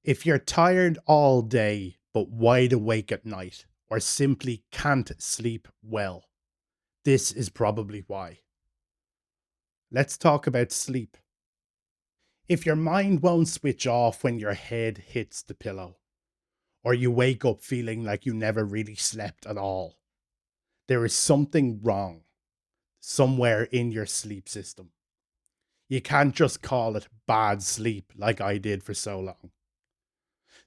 If you're tired all day but wide awake at night, or simply can't sleep well, this is probably why. Let's talk about sleep. If your mind won't switch off when your head hits the pillow, or you wake up feeling like you never really slept at all, there is something wrong somewhere in your sleep system. You can't just call it bad sleep like I did for so long.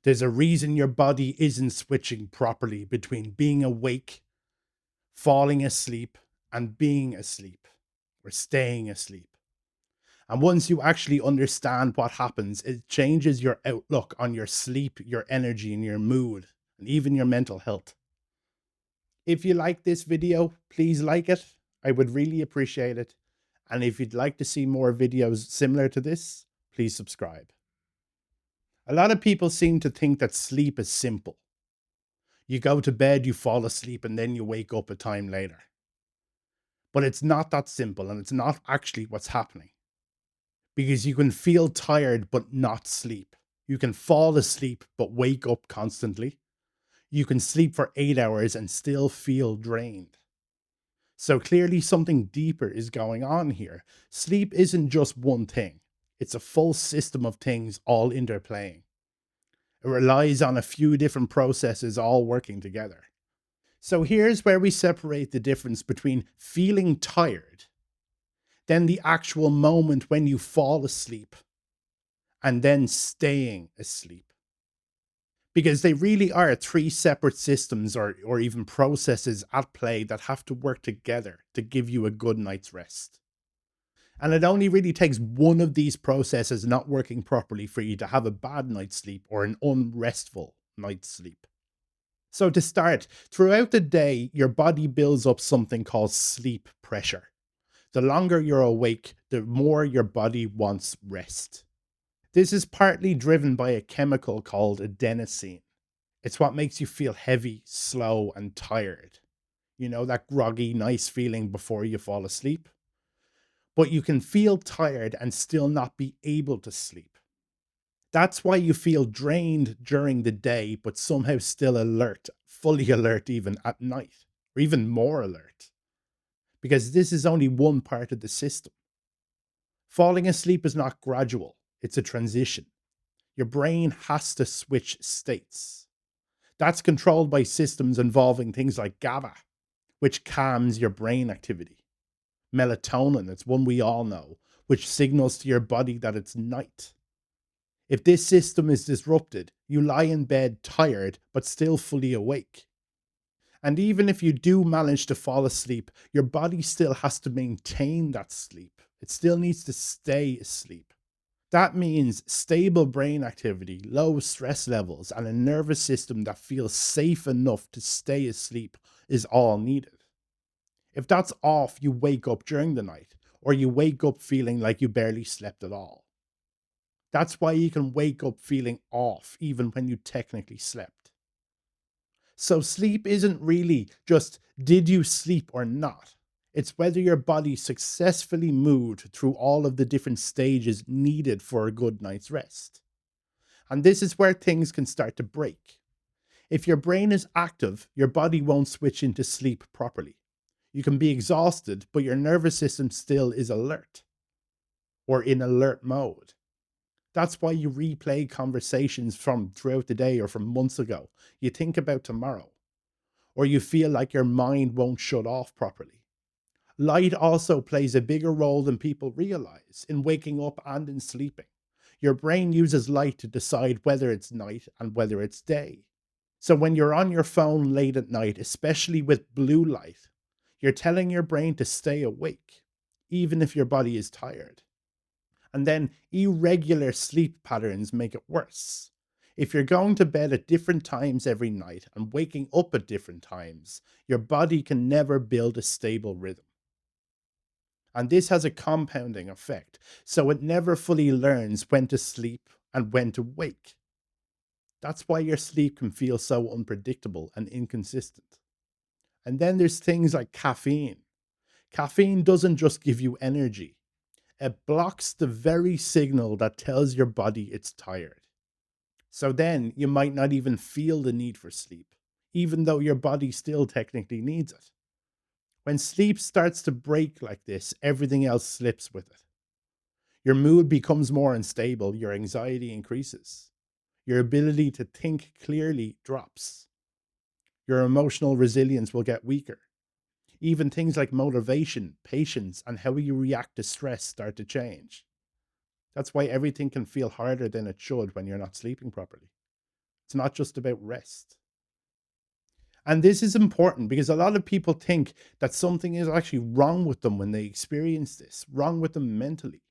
There's a reason your body isn't switching properly between being awake, falling asleep, and being asleep or staying asleep. And once you actually understand what happens, it changes your outlook on your sleep, your energy, and your mood, and even your mental health. If you like this video, please like it. I would really appreciate it. And if you'd like to see more videos similar to this, please subscribe. A lot of people seem to think that sleep is simple. You go to bed, you fall asleep, and then you wake up a time later. But it's not that simple, and it's not actually what's happening. Because you can feel tired but not sleep. You can fall asleep but wake up constantly. You can sleep for 8 hours and still feel drained. So clearly something deeper is going on here. Sleep isn't just one thing. It's a full system of things all interplaying. It relies on a few different processes all working together. So here's where we separate the difference between feeling tired, then the actual moment when you fall asleep, and then staying asleep. Because they really are three separate systems or even processes at play that have to work together to give you a good night's rest. And it only really takes one of these processes not working properly for you to have a bad night's sleep or an unrestful night's sleep. So to start, throughout the day, your body builds up something called sleep pressure. The longer you're awake, the more your body wants rest. This is partly driven by a chemical called adenosine. It's what makes you feel heavy, slow, and tired. You know, that groggy, nice feeling before you fall asleep. But you can feel tired and still not be able to sleep. That's why you feel drained during the day, but somehow still alert, fully alert even at night, or even more alert. Because this is only one part of the system. Falling asleep is not gradual, it's a transition. Your brain has to switch states. That's controlled by systems involving things like GABA, which calms your brain activity. Melatonin, it's one we all know, which signals to your body that it's night. If this system is disrupted, you lie in bed tired but still fully awake. And even if you do manage to fall asleep, your body still has to maintain that sleep. It still needs to stay asleep. That means stable brain activity, low stress levels, and a nervous system that feels safe enough to stay asleep is all needed. If that's off, you wake up during the night, or you wake up feeling like you barely slept at all. That's why you can wake up feeling off even when you technically slept. So sleep isn't really just did you sleep or not. It's whether your body successfully moved through all of the different stages needed for a good night's rest. And this is where things can start to break. If your brain is active, your body won't switch into sleep properly. You can be exhausted, but your nervous system still is alert or in alert mode. That's why you replay conversations from throughout the day or from months ago. You think about tomorrow, or you feel like your mind won't shut off properly. Light also plays a bigger role than people realize in waking up and in sleeping. Your brain uses light to decide whether it's night and whether it's day. So when you're on your phone late at night, especially with blue light, you're telling your brain to stay awake, even if your body is tired. And then irregular sleep patterns make it worse. If you're going to bed at different times every night and waking up at different times, your body can never build a stable rhythm. And this has a compounding effect, so it never fully learns when to sleep and when to wake. That's why your sleep can feel so unpredictable and inconsistent. And then there's things like caffeine. Caffeine doesn't just give you energy, it blocks the very signal that tells your body it's tired. So then you might not even feel the need for sleep, even though your body still technically needs it. When sleep starts to break like this, everything else slips with it. Your mood becomes more unstable, your anxiety increases, your ability to think clearly drops, your emotional resilience will get weaker. Even things like motivation, patience, and how you react to stress start to change. That's why everything can feel harder than it should when you're not sleeping properly. It's not just about rest. And this is important because a lot of people think that something is actually wrong with them when they experience this, wrong with them mentally.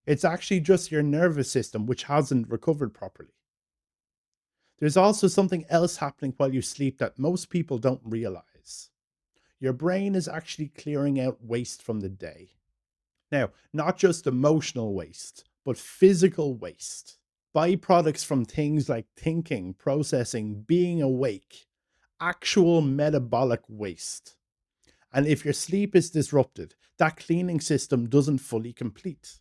It's actually just your nervous system which hasn't recovered properly. There's also something else happening while you sleep that most people don't realize. Your brain is actually clearing out waste from the day. Now, not just emotional waste, but physical waste. Byproducts from things like thinking, processing, being awake, actual metabolic waste. And if your sleep is disrupted, that cleaning system doesn't fully complete.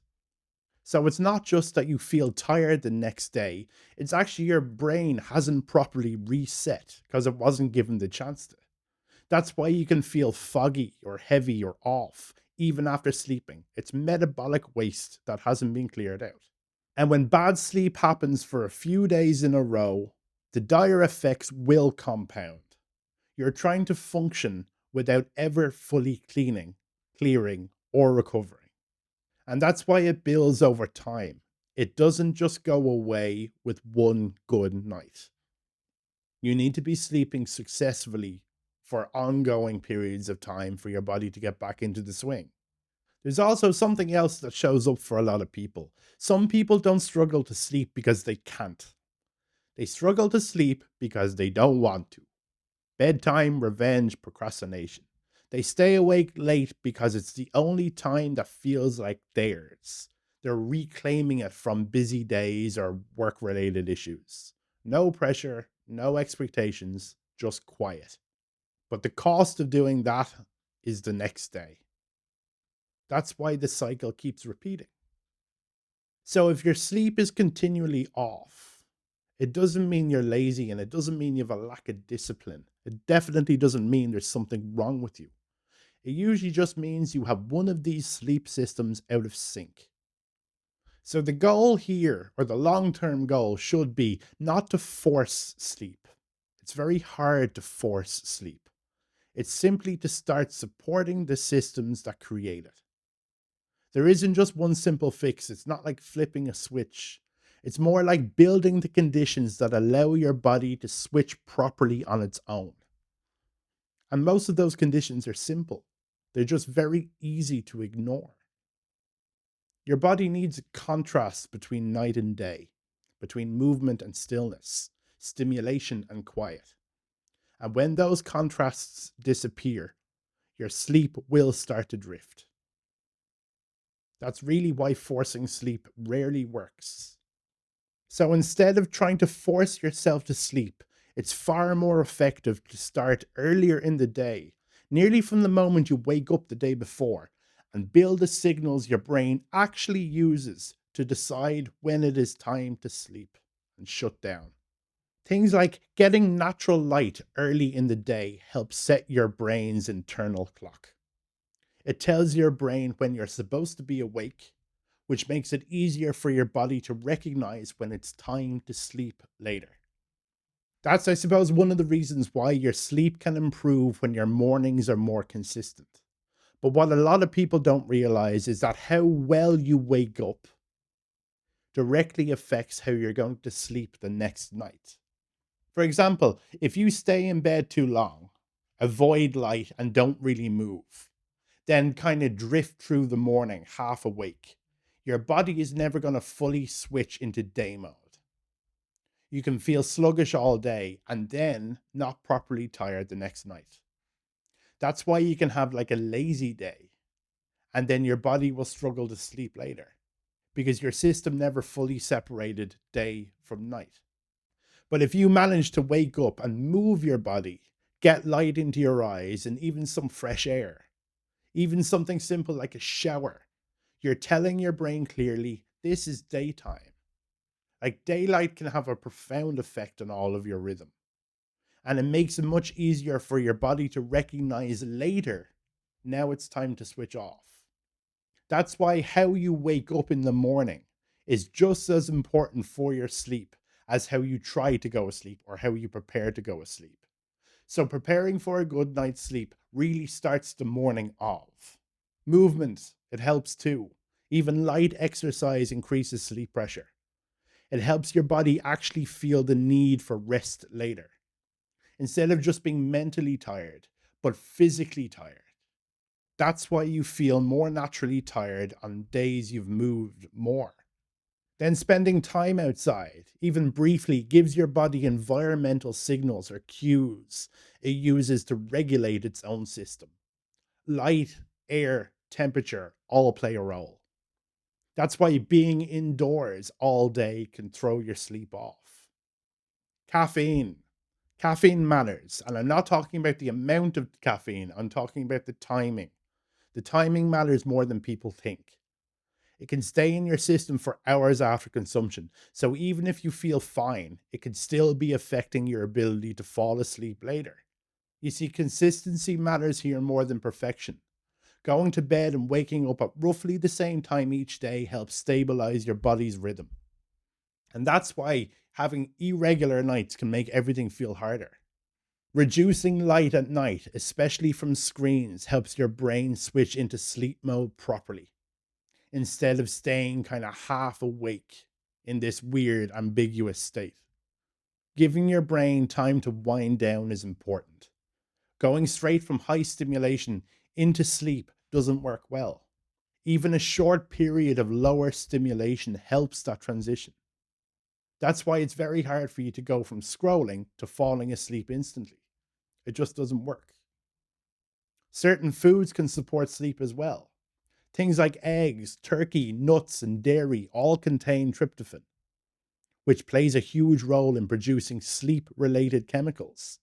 So it's not just that you feel tired the next day, it's actually your brain hasn't properly reset because it wasn't given the chance to. That's why you can feel foggy or heavy or off even after sleeping. It's metabolic waste that hasn't been cleared out. And when bad sleep happens for a few days in a row, the dire effects will compound. You're trying to function without ever fully clearing, or recovering. And that's why it builds over time. It doesn't just go away with one good night. You need to be sleeping successfully for ongoing periods of time for your body to get back into the swing. There's also something else that shows up for a lot of people. Some people don't struggle to sleep because they can't. They struggle to sleep because they don't want to. Bedtime, revenge, procrastination. They stay awake late because it's the only time that feels like theirs. They're reclaiming it from busy days or work related issues. No pressure, no expectations, just quiet. But the cost of doing that is the next day. That's why the cycle keeps repeating. So if your sleep is continually off, it doesn't mean you're lazy and it doesn't mean you have a lack of discipline. It definitely doesn't mean there's something wrong with you. It usually just means you have one of these sleep systems out of sync. So the goal here, or the long-term goal, should be not to force sleep. It's very hard to force sleep. It's simply to start supporting the systems that create it. There isn't just one simple fix. It's not like flipping a switch. It's more like building the conditions that allow your body to switch properly on its own. And most of those conditions are simple. They're just very easy to ignore. Your body needs a contrast between night and day, between movement and stillness, stimulation and quiet. And when those contrasts disappear, your sleep will start to drift. That's really why forcing sleep rarely works. So instead of trying to force yourself to sleep, it's far more effective to start earlier in the day, nearly from the moment you wake up the day before, and build the signals your brain actually uses to decide when it is time to sleep and shut down. Things like getting natural light early in the day help set your brain's internal clock. It tells your brain when you're supposed to be awake, which makes it easier for your body to recognize when it's time to sleep later. That's, I suppose, one of the reasons why your sleep can improve when your mornings are more consistent. But what a lot of people don't realize is that how well you wake up directly affects how you're going to sleep the next night. For example, if you stay in bed too long, avoid light, and don't really move, then kind of drift through the morning half awake, your body is never going to fully switch into day mode. You can feel sluggish all day and then not properly tired the next night. That's why you can have like a lazy day and then your body will struggle to sleep later because your system never fully separated day from night. But if you manage to wake up and move your body, get light into your eyes and even some fresh air, even something simple like a shower, you're telling your brain clearly, this is daytime. Like daylight can have a profound effect on all of your rhythm, and it makes it much easier for your body to recognize later now it's time to switch off. That's why how you wake up in the morning is just as important for your sleep as how you try to go asleep or how you prepare to go asleep. So, preparing for a good night's sleep really starts the morning off. Movement, it helps too. Even light exercise increases sleep pressure. It helps your body actually feel the need for rest later, instead of just being mentally tired, but physically tired. That's why you feel more naturally tired on days you've moved more. Then spending time outside, even briefly, gives your body environmental signals or cues it uses to regulate its own system. Light, air, temperature all play a role. That's why being indoors all day can throw your sleep off. Caffeine. Caffeine matters. And I'm not talking about the amount of caffeine, I'm talking about the timing. The timing matters more than people think. It can stay in your system for hours after consumption. So even if you feel fine, it could still be affecting your ability to fall asleep later. You see, consistency matters here more than perfection. Going to bed and waking up at roughly the same time each day helps stabilize your body's rhythm. And that's why having irregular nights can make everything feel harder. Reducing light at night, especially from screens, helps your brain switch into sleep mode properly instead of staying kind of half awake in this weird, ambiguous state. Giving your brain time to wind down is important. Going straight from high stimulation into sleep doesn't work well. Even a short period of lower stimulation helps that transition. That's why it's very hard for you to go from scrolling to falling asleep instantly. It just doesn't work. Certain foods can support sleep as well. Things like eggs, turkey, nuts, and dairy all contain tryptophan, which plays a huge role in producing sleep related chemicals.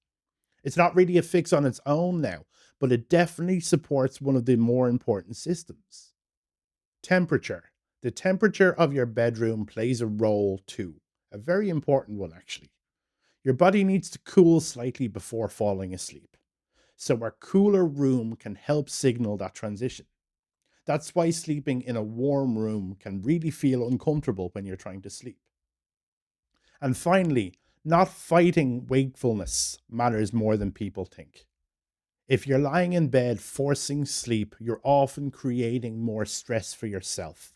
It's not really a fix on its own now, but it definitely supports one of the more important systems. Temperature. The temperature of your bedroom plays a role too, a very important one actually. Your body needs to cool slightly before falling asleep. So, a cooler room can help signal that transition. That's why sleeping in a warm room can really feel uncomfortable when you're trying to sleep. And finally, not fighting wakefulness matters more than people think. If you're lying in bed forcing sleep, you're often creating more stress for yourself.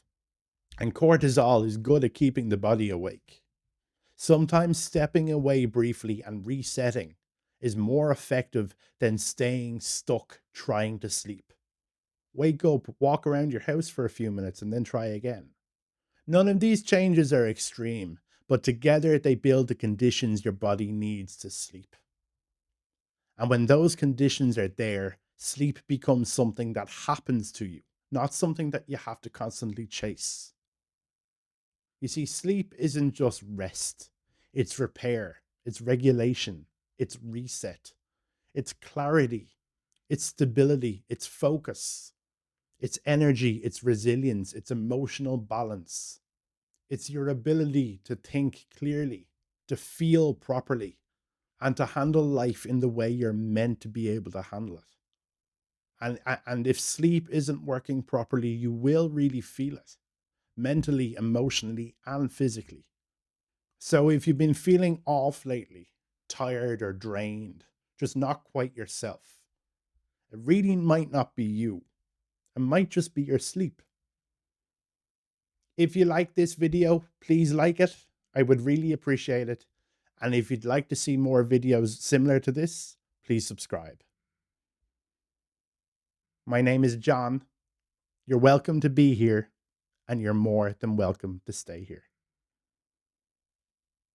And cortisol is good at keeping the body awake. Sometimes stepping away briefly and resetting is more effective than staying stuck trying to sleep. Wake up, walk around your house for a few minutes, and then try again. None of these changes are extreme, but together they build the conditions your body needs to sleep. And when those conditions are there, sleep becomes something that happens to you, not something that you have to constantly chase. You see, sleep isn't just rest, it's repair, it's regulation, it's reset, it's clarity, it's stability, it's focus, it's energy, it's resilience, it's emotional balance. It's your ability to think clearly, to feel properly, and to handle life in the way you're meant to be able to handle it. And if sleep isn't working properly, you will really feel it mentally, emotionally, and physically. So if you've been feeling off lately, tired or drained, just not quite yourself, it really might not be you. It might just be your sleep. If you like this video, please like it. I would really appreciate it. And if you'd like to see more videos similar to this, please subscribe. My name is John. You're welcome to be here, and you're more than welcome to stay here.